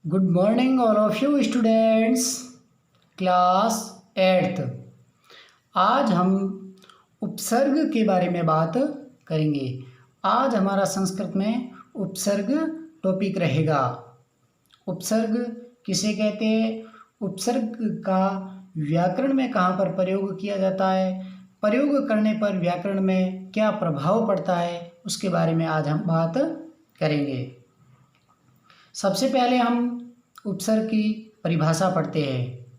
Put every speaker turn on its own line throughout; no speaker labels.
Good morning all of you students, class 8th। आज हम उपसर्ग के बारे में बात करेंगे। आज हमारा संस्कृत में उपसर्ग टॉपिक रहेगा। उपसर्ग किसे कहते हैं, उपसर्ग का व्याकरण में कहाँ पर प्रयोग किया जाता है, प्रयोग करने पर व्याकरण में क्या प्रभाव पड़ता है, उसके बारे में आज हम बात करेंगे। सबसे पहले हम उपसर्ग की परिभाषा पढ़ते हैं।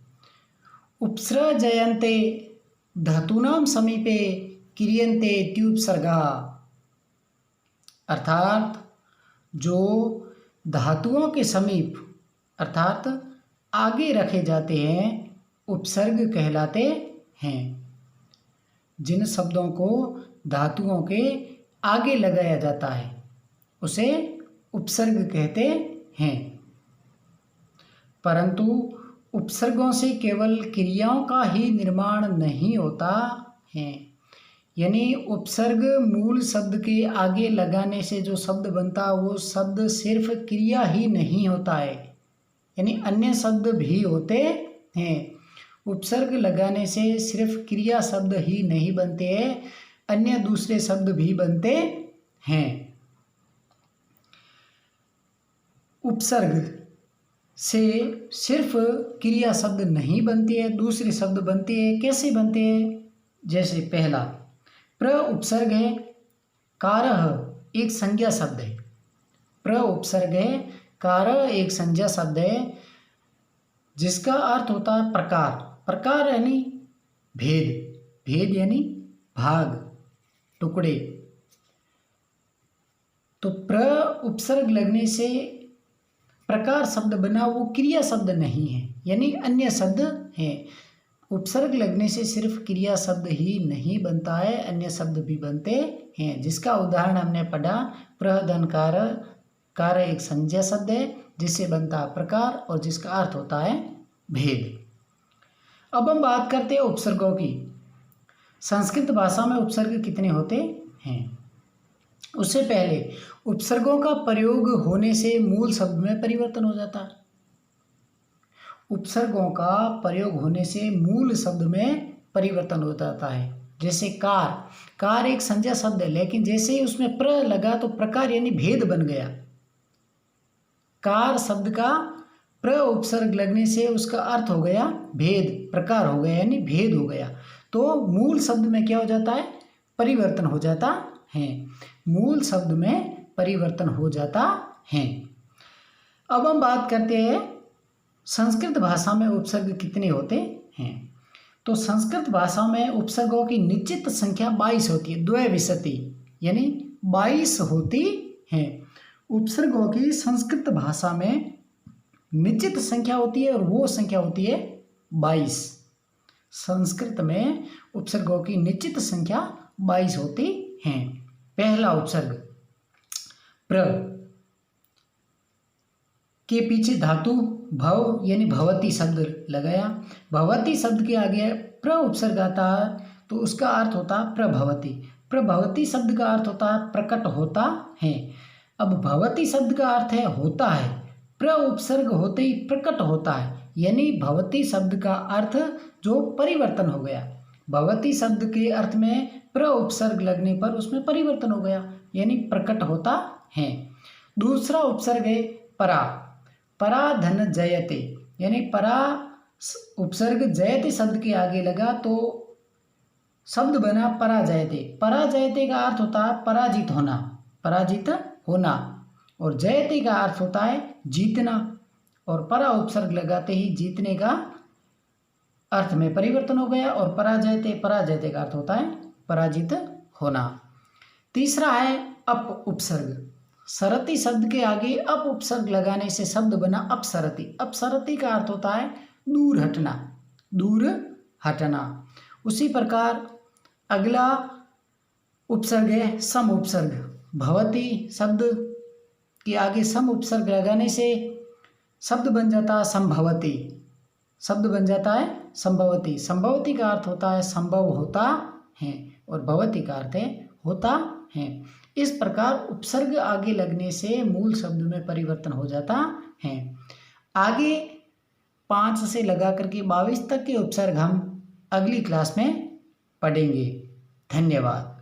उपसृजयन्ते धातूनां समीपे क्रियन्ते इत्युपसर्गा, अर्थात जो धातुओं के समीप अर्थात आगे रखे जाते हैं उपसर्ग कहलाते हैं। जिन शब्दों को धातुओं के आगे लगाया जाता है उसे उपसर्ग कहते हैं। परंतु उपसर्गों से केवल क्रियाओं का ही निर्माण नहीं होता है, यानी उपसर्ग मूल शब्द के आगे लगाने से जो शब्द बनता है वो शब्द सिर्फ क्रिया ही नहीं होता है, यानी अन्य शब्द भी होते हैं। उपसर्ग लगाने से सिर्फ क्रिया शब्द ही नहीं बनते हैं, अन्य दूसरे शब्द भी बनते हैं। उपसर्ग से सिर्फ क्रिया शब्द नहीं बनती है, दूसरे शब्द बनते हैं। कैसे बनते हैं? जैसे पहला प्र उपसर्ग है, कारः एक संज्ञा शब्द है। प्र उपसर्ग है, कारः एक संज्ञा शब्द है जिसका अर्थ होता है प्रकार। प्रकार यानी भेद, भेद यानी भाग, टुकड़े। तो प्र उपसर्ग लगने से प्रकार शब्द बना, वो क्रिया शब्द नहीं है, यानी अन्य शब्द है। उपसर्ग लगने से सिर्फ क्रिया शब्द ही नहीं बनता है, अन्य शब्द भी बनते हैं। जिसका उदाहरण हमने पढ़ा, प्रधनकार, कार एक संज्ञा शब्द है जिससे बनता है प्रकार और जिसका अर्थ होता है भेद। अब हम बात करते हैं उपसर्गों की। संस्कृत भाषा में उपसर्ग कितने होते हैं? उससे पहले उपसर्गों का प्रयोग होने से मूल शब्द में परिवर्तन हो जाता है। उपसर्गों का प्रयोग होने से मूल शब्द में परिवर्तन हो जाता है। जैसे कार, कार एक संज्ञा शब्द है, लेकिन जैसे ही उसमें प्र लगा तो प्रकार यानी भेद बन गया। कार शब्द का प्र उपसर्ग लगने से उसका अर्थ हो गया भेद, प्रकार हो गया यानी भेद हो गया। तो मूल शब्द में क्या हो जाता है? परिवर्तन हो जाता है। मूल शब्द में परिवर्तन हो जाता है। अब हम बात करते हैं संस्कृत भाषा में उपसर्ग कितने होते हैं। तो संस्कृत भाषा में उपसर्गों की निश्चित संख्या 22 होती है, द्वैविशति यानी 22 होती है। उपसर्गों की संस्कृत भाषा में निश्चित संख्या होती है और वो संख्या होती है 22। संस्कृत में उपसर्गों की निश्चित संख्या 22 होती है। पहला उपसर्ग प्र के पीछे धातु भव यानी भवती शब्द लगाया। भवती शब्द के आगे प्र उपसर्ग आता है तो उसका अर्थ होता है प्रभवती। प्रभवती शब्द का अर्थ होता है प्रकट होता है। अब भवती शब्द का अर्थ है होता है, प्र उपसर्ग होते ही प्रकट होता है, यानी भवती शब्द का अर्थ जो परिवर्तन हो गया। भवती शब्द के अर्थ में प्र उपसर्ग लगने पर उसमें परिवर्तन हो गया, यानी प्रकट होता है। दूसरा उपसर्ग है परा। परा धन जयते, यानी परा उपसर्ग जयते शब्द के आगे लगा तो शब्द बना पराजयते। पराजयते का अर्थ होता है पराजित होना, पराजित होना, और जयते का अर्थ होता है जीतना। और परा उपसर्ग लगाते ही जीतने का अर्थ में परिवर्तन हो गया और पराजयते, पराजयते का अर्थ होता है पराजित होना। तीसरा है अप उपसर्ग। सरति शब्द के आगे अप उपसर्ग लगाने से शब्द बना अपसरति। अपसरति का अर्थ होता है दूर हटना, दूर हटना। उसी प्रकार अगला उपसर्ग है सम उपसर्ग। भवती शब्द के आगे सम उपसर्ग लगाने से शब्द बन जाता है संभवती, शब्द बन जाता है संभवती। संभवती का अर्थ होता है संभव होता है और भवती का अर्थ है होता है। इस प्रकार उपसर्ग आगे लगने से मूल शब्द में परिवर्तन हो जाता है। आगे 5 से लगा करके 22 तक के उपसर्ग हम अगली क्लास में पढ़ेंगे। धन्यवाद।